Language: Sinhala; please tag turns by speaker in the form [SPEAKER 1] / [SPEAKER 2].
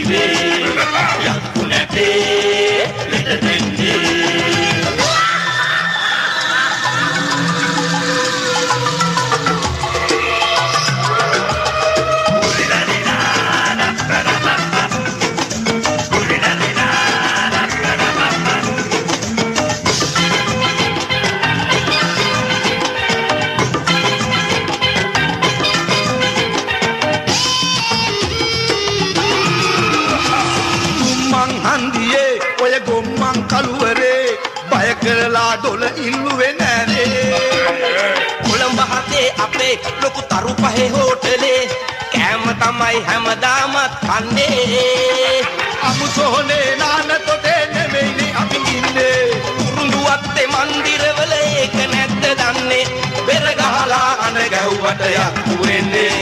[SPEAKER 1] දීවේ යක්කු නැටේ ලෙඩ දෙන්නේ
[SPEAKER 2] කරලා දොළ ඉල්ලුවේ නෑනේ කොළඹ හතේ අපේ ලොකු තරු පහේ හෝටලේ කෑම තමයි හැමදාමත් කන්නේ අමුසෝනේ නාන තොටේ නෙමෙයිනේ අපි ඉන්නේ කුරුඳුවත්තේ මන්දිරවල ඒක නැද්ද දන්නේ පෙර ගහලා අඬ ගැහුවට යක්කු වෙන්නේ